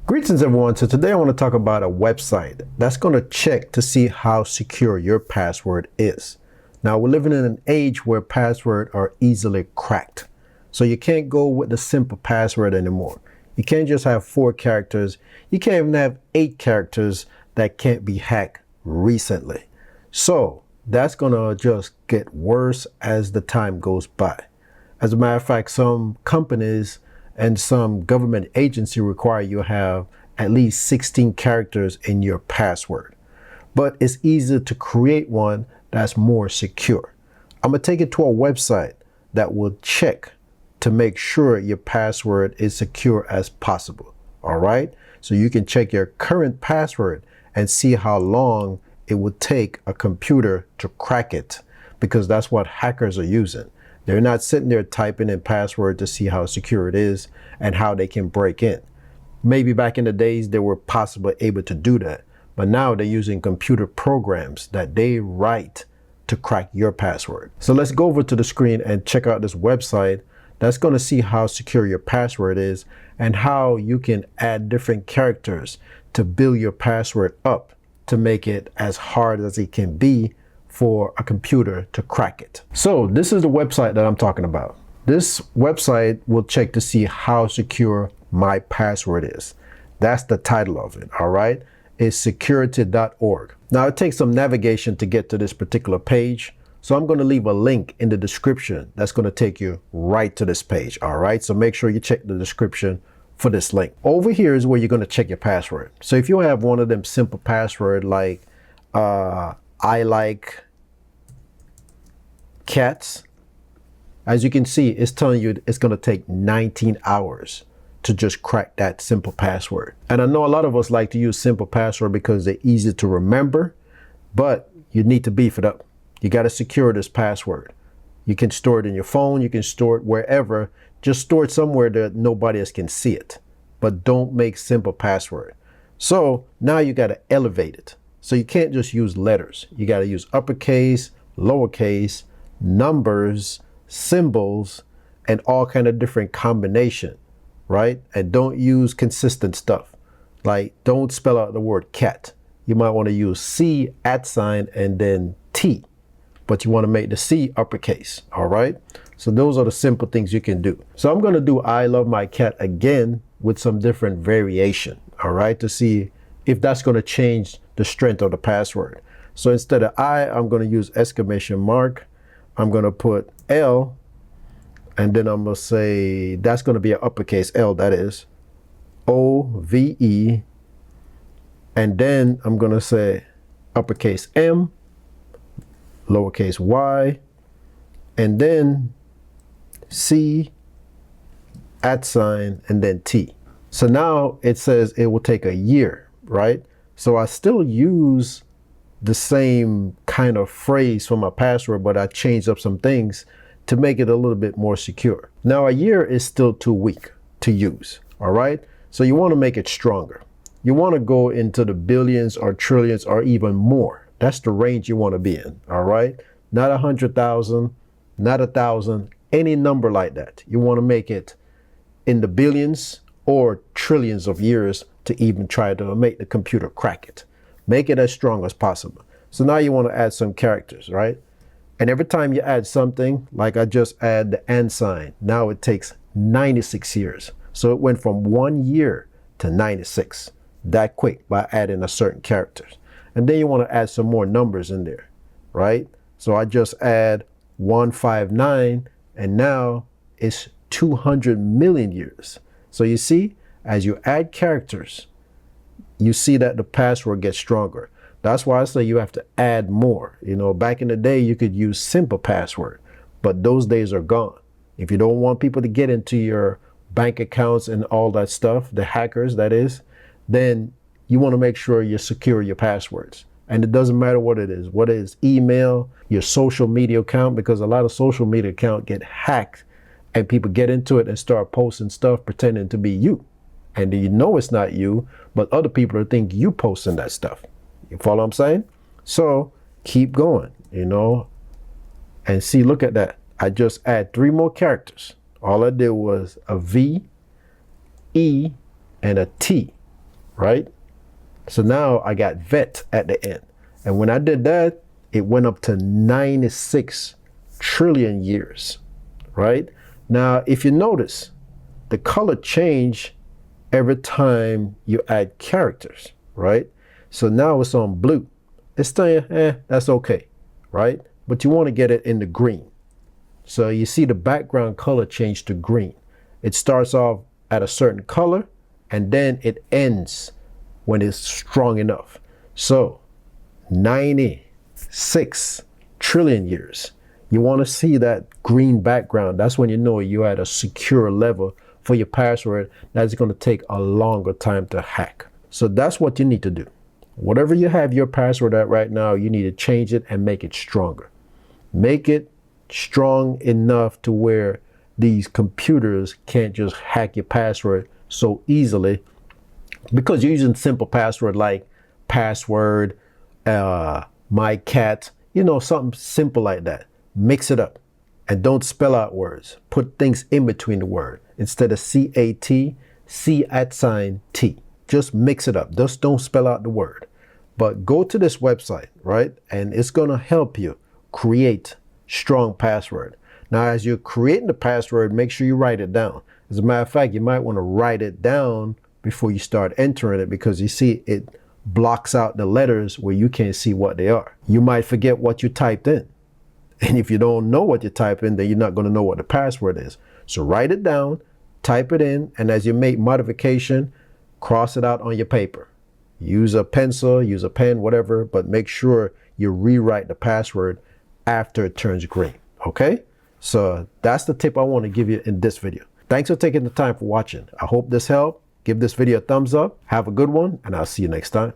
Greetings everyone. So today I want to talk about a website that's going to check to see how secure your password is. Now we're living in an age where passwords are easily cracked. So you can't go with the simple password anymore. You can't just have 4 characters. You can't even have 8 characters that can't be hacked recently. So that's going to just get worse as the time goes by. As a matter of fact, some companies and some government agency require you to have at least 16 characters in your password. But it's easier to create one that's more secure. I'm gonna take it to a website that will check to make sure your password is secure as possible. All right, so you can check your current password and see how long it would take a computer to crack it, because that's what hackers are using. They're not sitting there typing in password to see how secure it is and how they can break in. Maybe back in the days they were possibly able to do that, but now they're using computer programs that they write to crack your password. So let's go over to the screen and check out this website that's going to see how secure your password is and how you can add different characters to build your password up to make it as hard as it can be for a computer to crack it. So this is the website that I'm talking about. This website will check to see how secure my password is. That's the title of it, all right? It's security.org. Now it takes some navigation to get to this particular page. So I'm going to leave a link in the description that's going to take you right to this page, all right? So make sure you check the description for this link. Over here is where you're going to check your password. So if you have one of them simple password like I like cats, as you can see, it's telling you it's going to take 19 hours to just crack that simple password. And I know a lot of us like to use simple password because they're easy to remember, but you need to beef it up. You got to secure this password. You can store it in your phone, you can store it wherever. Just store it somewhere that nobody else can see it, but don't make simple password. So now you got to elevate it. So you can't just use letters. You got to use uppercase, lowercase, numbers, symbols, and all kind of different combination, right? And don't use consistent stuff. Like don't spell out the word cat. You might want to use C @ and then T, but you want to make the C uppercase, all right? So those are the simple things you can do. So I'm going to do I love my cat again with some different variation, all right, to see if that's going to change the strength of the password. So instead of I'm going to use exclamation mark. I'm going to put L, and then I'm going to say that's going to be an uppercase L, that is OVE, and then I'm going to say uppercase M, lowercase y, and then C @ and then T. So now it says it will take a year, right? So I still use the same kind of phrase for my password, but I changed up some things to make it a little bit more secure. Now a year is still too weak to use, all right? So you want to make it stronger. You want to go into the billions or trillions or even more. That's the range you want to be in, all right? Not 100,000, not 1,000, any number like that. You want to make it in the billions or trillions of years to even try to make the computer crack it. Make it as strong as possible. So now you want to add some characters, right? And every time you add something, like I just add the and sign, now it takes 96 years. So it went from 1 year to 96 that quick by adding a certain characters. And then you want to add some more numbers in there, right? So I just add 159 and now it's 200 million years. So you see, as you add characters, you see that the password gets stronger. That's why I say you have to add more. You know, back in the day, you could use simple password, but those days are gone. If you don't want people to get into your bank accounts and all that stuff, the hackers, that is, then you want to make sure you secure your passwords. And it doesn't matter what it is, whether it's email, your social media account, because a lot of social media account get hacked and people get into it and start posting stuff pretending to be you. And you know it's not you, but other people think you posting that stuff. You follow what I'm saying? So keep going, you know, and see, look at that. I just add 3 more characters. All I did was a V, E, and a T. right? So now I got vet at the end. And when I did that, it went up to 96 trillion years, right? Now, if you notice, the color change every time you add characters, right? So now it's on blue. It's saying, that's okay, right? But you want to get it in the green. So you see the background color change to green. It starts off at a certain color, and then it ends when it's strong enough. So 96 trillion years. You want to see that green background. That's when you know you're at a secure level for your password that's going to take a longer time to hack. So that's what you need to do. Whatever you have your password at right now, you need to change it and make it stronger. Make it strong enough to where these computers can't just hack your password so easily, because you're using simple password like password, my cat, something simple like that. Mix it up and don't spell out words. Put things in between the word. Instead of C-A-T, C@T. Just mix it up. Just don't spell out the word. But go to this website, right? And it's going to help you create strong password. Now, as you're creating the password, make sure you write it down. As a matter of fact, you might want to write it down before you start entering it, because you see it blocks out the letters where you can't see what they are. You might forget what you typed in. And if you don't know what you type in, then you're not going to know what the password is. So write it down, type it in, and as you make modification, cross it out on your paper. Use a pencil, use a pen, whatever, but make sure you rewrite the password after it turns green, okay? So that's the tip I want to give you in this video. Thanks for taking the time for watching. I hope this helped. Give this video a thumbs up. Have a good one, and I'll see you next time.